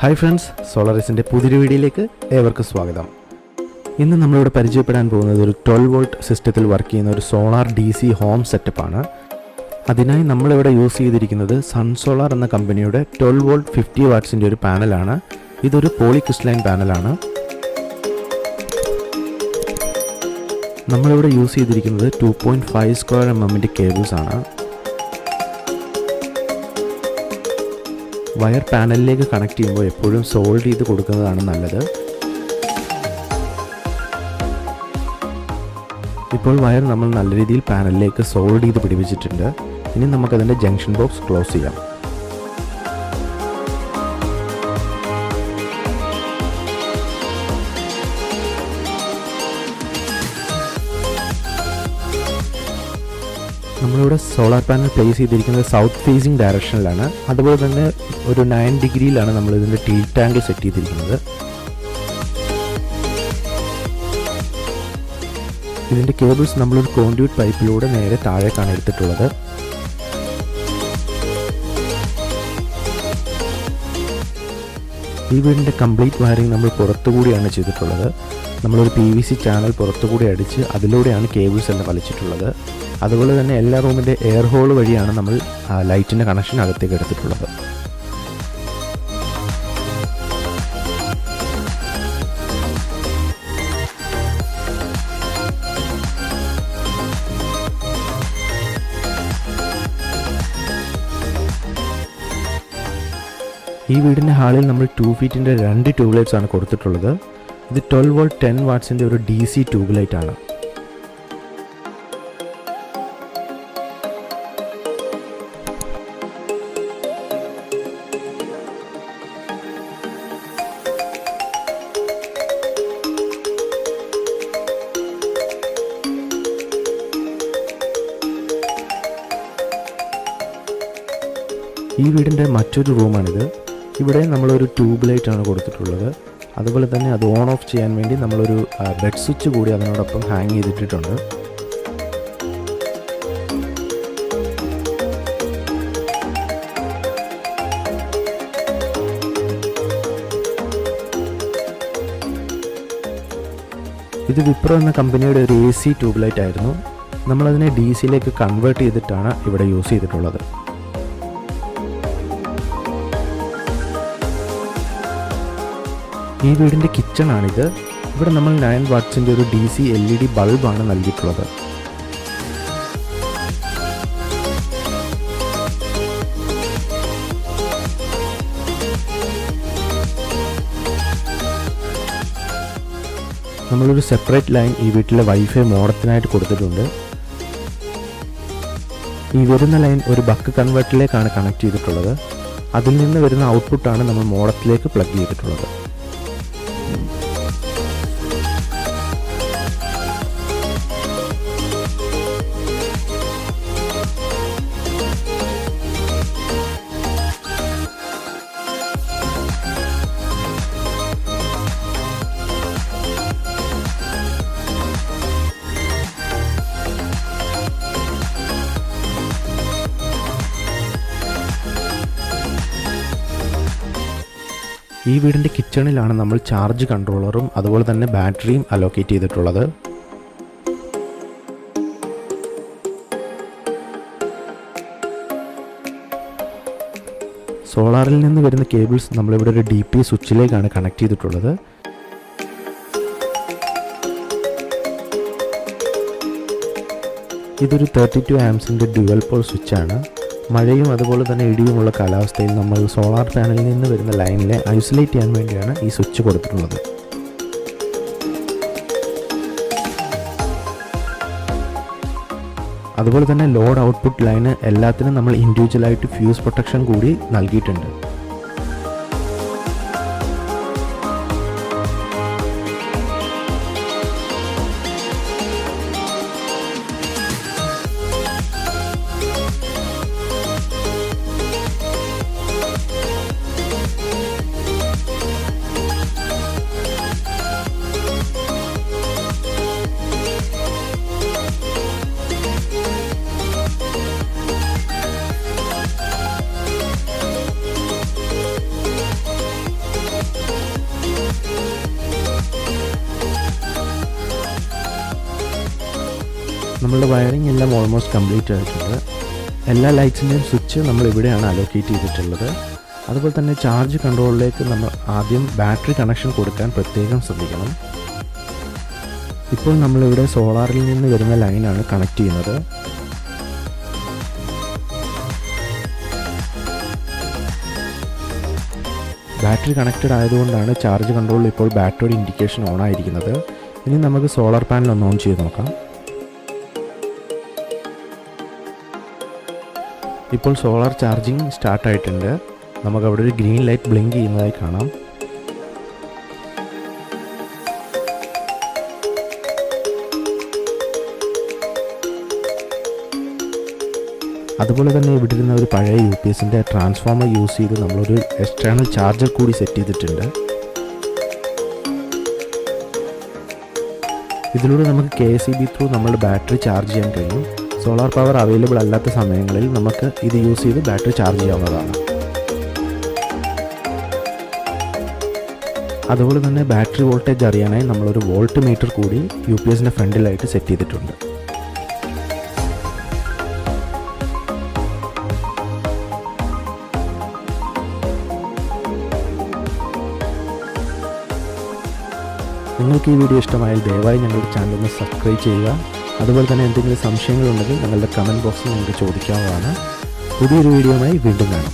Hi friends, സോളറിസിൻ്റെ പുതിയൊരു വീഡിയോയിലേക്ക് ഏവർക്കും സ്വാഗതം. ഇന്ന് നമ്മളിവിടെ പരിചയപ്പെടാൻ പോകുന്നത് ഒരു 12 വോൾട്ട് സിസ്റ്റത്തിൽ വർക്ക് ചെയ്യുന്ന ഒരു സോളാർ DC ഹോം സെറ്റപ്പാണ്. അതിനായി നമ്മളിവിടെ യൂസ് ചെയ്തിരിക്കുന്നത് സൺസോളാർ എന്ന കമ്പനിയുടെ 12 വോൾട്ട് 50 വാട്ട്സിൻ്റെ ഒരു പാനലാണ്. ഇതൊരു പോളിക്രിസ്റ്റലൈൻ പാനലാണ്. നമ്മളിവിടെ യൂസ് ചെയ്തിരിക്കുന്നത് 2.5 സ്ക്വയർ mm കേബിൾസ് ആണ്. വയർ പാനലിലേക്ക് കണക്ട് ചെയ്യുമ്പോൾ എപ്പോഴും സോൾഡ് ചെയ്ത് കൊടുക്കുന്നതാണ് നല്ലത്. ഇപ്പോൾ വയർ നമ്മൾ നല്ല രീതിയിൽ പാനലിലേക്ക് സോൾഡ് ചെയ്ത് പിടിപ്പിച്ചിട്ടുണ്ട്. ഇനി നമുക്കതിൻ്റെ ജംഗ്ഷൻ ബോക്സ് ക്ലോസ് ചെയ്യാം. നമ്മളിവിടെ സോളാർ പാനൽ പ്ലേസ് ചെയ്തിരിക്കുന്നത് സൗത്ത് ഫേസിങ് ഡയറക്ഷനിലാണ്. അതുപോലെ തന്നെ ഒരു 9 ഡിഗ്രിയിലാണ് നമ്മൾ ഇതിൻ്റെ ടീൽറ്റ് ആംഗിൾ സെറ്റ് ചെയ്തിരിക്കുന്നത്. ഇതിൻ്റെ കേബിൾസ് നമ്മളൊരു കോൺഡ്യൂട്ട് പൈപ്പിലൂടെ നേരെ താഴേക്കാണ് എടുത്തിട്ടുള്ളത്. ഈ വീടിൻ്റെ കംപ്ലീറ്റ് വയറിംഗ് നമ്മൾ പുറത്തുകൂടിയാണ് ചെയ്തിട്ടുള്ളത്. നമ്മളൊരു PVC ചാനൽ പുറത്തുകൂടി അടിച്ച് അതിലൂടെയാണ് കേബിൾസ് എല്ലാം വലിച്ചിട്ടുള്ളത്. അതുപോലെ തന്നെ എല്ലാ റൂമിൻ്റെ എയർ ഹോൾ വഴിയാണ് നമ്മൾ ലൈറ്റിൻ്റെ കണക്ഷൻ അകത്തേക്ക് എടുത്തിട്ടുള്ളത്. ഈ വീടിൻ്റെ ഹാളിൽ നമ്മൾ 2 ഫീറ്റിൻ്റെ 2 ട്യൂബ് ലൈറ്റ്സ് ആണ് കൊടുത്തിട്ടുള്ളത്. ഇത് 12 വോൾട്ട് 10 വാട്ട്സിൻ്റെ ഒരു DC ട്യൂബ് ലൈറ്റ് ആണ്. ഈ വീടിൻ്റെ മറ്റൊരു റൂമാണിത്. ഇവിടെ നമ്മളൊരു ട്യൂബ് ലൈറ്റാണ് കൊടുത്തിട്ടുള്ളത്. അതുപോലെ തന്നെ അത് ഓൺ ഓഫ് ചെയ്യാൻ വേണ്ടി നമ്മളൊരു ബെഡ് സ്വിച്ച് കൂടി അതിനോടൊപ്പം ഹാങ് ചെയ്തിട്ടിട്ടുണ്ട്. ഇത് വിപ്രോ എന്ന കമ്പനിയുടെ ഒരു AC ട്യൂബ് ലൈറ്റ് ആയിരുന്നു. നമ്മളതിനെ DCയിലേക്ക് കൺവേർട്ട് ചെയ്തിട്ടാണ് ഇവിടെ യൂസ് ചെയ്തിട്ടുള്ളത്. ഈ വീടിൻ്റെ കിച്ചണാണിത്. ഇവിടെ നമ്മൾ 9 വാട്ട്സിൻ്റെ ഒരു DC LED ബൾബാണ് നൽകിയിട്ടുള്ളത്. നമ്മളൊരു സെപ്പറേറ്റ് ലൈൻ ഈ വീട്ടിലെ വൈഫൈ മോഡത്തിനായിട്ട് കൊടുത്തിട്ടുണ്ട്. ഈ വരുന്ന ലൈൻ ഒരു ബക്ക് കൺവേർട്ടറിലേക്കാണ് കണക്ട് ചെയ്തിട്ടുള്ളത്. അതിൽ നിന്ന് വരുന്ന ഔട്ട്പുട്ടാണ് നമ്മൾ മോഡത്തിലേക്ക് പ്ലഗ് ചെയ്തിട്ടുള്ളത്. ഈ വീടിൻ്റെ കിച്ചണിലാണ് നമ്മൾ ചാർജ് കൺട്രോളറും അതുപോലെ തന്നെ ബാറ്ററിയും അലോക്കേറ്റ് ചെയ്തിട്ടുള്ളത്. സോളാറിൽ നിന്ന് വരുന്ന കേബിൾസ് നമ്മളിവിടെ ഒരു DP സ്വിച്ചിലേക്കാണ് കണക്ട് ചെയ്തിട്ടുള്ളത്. ഇതൊരു 32 ആംസിൻ്റെ ഡ്യുവൽ പോൾ സ്വിച്ചാണ്. മഴയും അതുപോലെ തന്നെ ഇടിയുമുള്ള കാലാവസ്ഥയിൽ നമ്മൾ സോളാർ പാനലിൽ നിന്ന് വരുന്ന ലൈനിനെ ഐസൊലേറ്റ് ചെയ്യാൻ വേണ്ടിയാണ് ഈ സ്വിച്ച് കൊടുത്തിട്ടുള്ളത്. അതുപോലെ തന്നെ ലോഡ് ഔട്ട്പുട്ട് ലൈന് എല്ലാത്തിനും നമ്മൾ ഇൻഡിവിജ്വലായിട്ട് ഫ്യൂസ് പ്രൊട്ടക്ഷൻ കൂടി നൽകിയിട്ടുണ്ട്. നമ്മളുടെ വയറിംഗ് എല്ലാം ഓൾമോസ്റ്റ് കംപ്ലീറ്റ് ആയിട്ടുണ്ട്. എല്ലാ ലൈറ്റ്സിൻ്റെയും സ്വിച്ച് നമ്മൾ ഇവിടെയാണ് അലോക്കേറ്റ് ചെയ്തിട്ടുള്ളത്. അതുപോലെ തന്നെ ചാർജ് കൺട്രോളിലേക്ക് നമ്മൾ ആദ്യം ബാറ്ററി കണക്ഷൻ കൊടുക്കാൻ പ്രത്യേകം ശ്രദ്ധിക്കണം. ഇപ്പോൾ നമ്മളിവിടെ സോളാറിൽ നിന്ന് വരുന്ന ലൈനാണ് കണക്ട് ചെയ്യുന്നത്. ബാറ്ററി കണക്റ്റഡ് ആയതുകൊണ്ടാണ് ചാർജ് കൺട്രോളിൽ ഇപ്പോൾ ബാറ്ററിയുടെ ഇൻഡിക്കേഷൻ ഓൺ ആയിരിക്കുന്നത്. ഇനി നമുക്ക് സോളാർ പാനൽ ഒന്ന് ഓൺ ചെയ്ത് നോക്കാം. ഇപ്പോൾ സോളാർ ചാർജിങ് സ്റ്റാർട്ടായിട്ടുണ്ട്. നമുക്കവിടെ ഒരു ഗ്രീൻ ലൈറ്റ് ബ്ലിങ്ക് ചെയ്യുന്നതായി കാണാം. അതുപോലെ തന്നെ ഇവിടെ ഇരുന്ന ഒരു പഴയ UPSൻ്റെ ട്രാൻസ്ഫോമർ യൂസ് ചെയ്ത് നമ്മളൊരു എക്സ്റ്റേണൽ ചാർജർ കൂടി സെറ്റ് ചെയ്തിട്ടുണ്ട്. ഇതിലൂടെ നമുക്ക് KCB ത്രൂ നമ്മുടെ ബാറ്ററി ചാർജ് ചെയ്യാൻ കഴിയും. സോളാർ പവർ അവൈലബിൾ അല്ലാത്ത സമയങ്ങളിൽ നമുക്ക് ഇത് യൂസ് ചെയ്ത് ബാറ്ററി ചാർജ് ചെയ്യാവുന്നതാണ്. അതുപോലെ തന്നെ ബാറ്ററി വോൾട്ടേജ് അറിയാനായി നമ്മളൊരു വോൾട്ട് മീറ്റർ കൂടി UPSൻ്റെ ഫ്രണ്ടിലായിട്ട് സെറ്റ് ചെയ്തിട്ടുണ്ട്. നിങ്ങൾക്ക് ഈ വീഡിയോ ഇഷ്ടമായാൽ ദയവായി ഞങ്ങളുടെ ചാനൽ ഒന്ന് സബ്സ്ക്രൈബ് ചെയ്യുക. അതുപോലെ തന്നെ എന്തെങ്കിലും സംശയങ്ങളുണ്ടെങ്കിൽ ഞങ്ങളുടെ കമൻറ്റ് ബോക്സിൽ നിങ്ങൾക്ക് ചോദിക്കാവുന്നതാണ്. പുതിയൊരു വീഡിയോയുമായി വീണ്ടും കാണാം.